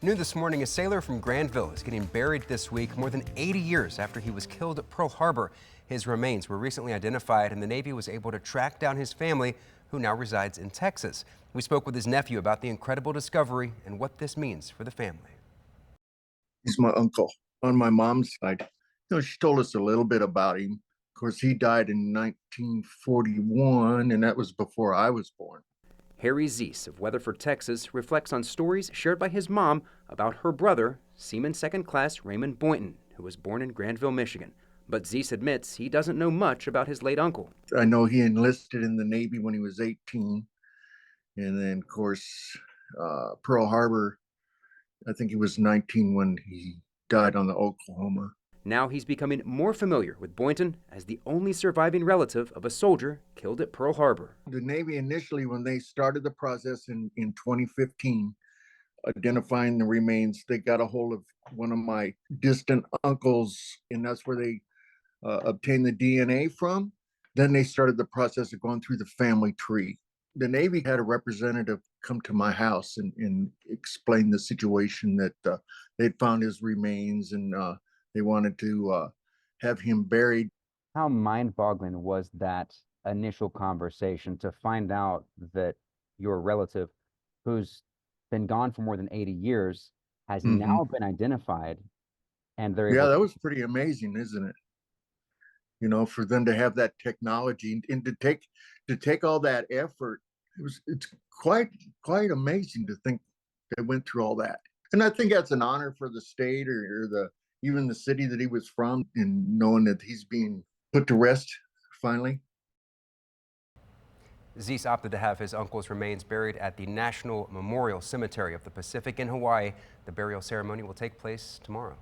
New this morning, a sailor from Grandville is getting buried this week, more than 80 years after he was killed at Pearl Harbor. His remains were recently identified, and the Navy was able to track down his family, who now resides in Texas. We spoke with his nephew about the incredible discovery and what this means for the family. He's my uncle on my mom's side. She told us a little bit about him. Of course, he died in 1941, and that was before I was born. Harry Zeese of Weatherford, Texas, reflects on stories shared by his mom about her brother, Seaman Class Raymond Boynton, who was born in Grandville, Michigan. But Zeese admits he doesn't know much about his late uncle. I know he enlisted in the Navy when he was 18. And then, of course, Pearl Harbor, I think he was 19 when he died on the Oklahoma. Now he's becoming more familiar with Boynton as the only surviving relative of a soldier killed at Pearl Harbor. The Navy initially, when they started the process in 2015, identifying the remains, they got a hold of one of my distant uncles, and that's where they obtained the DNA from. Then they started the process of going through the family tree. The Navy had a representative come to my house and explain the situation that they'd found his remains, and they wanted to have him buried. How mind-boggling was that initial conversation to find out that your relative, who's been gone for more than 80 years, has now been identified, and they're Yeah, able that was pretty amazing, isn't it? For them to have that technology and to take all that effort, it's quite amazing to think they went through all that. And I think that's an honor for the state or the even the city that he was from, in knowing that he's being put to rest finally. Zeese opted to have his uncle's remains buried at the National Memorial Cemetery of the Pacific in Hawaii. The burial ceremony will take place tomorrow.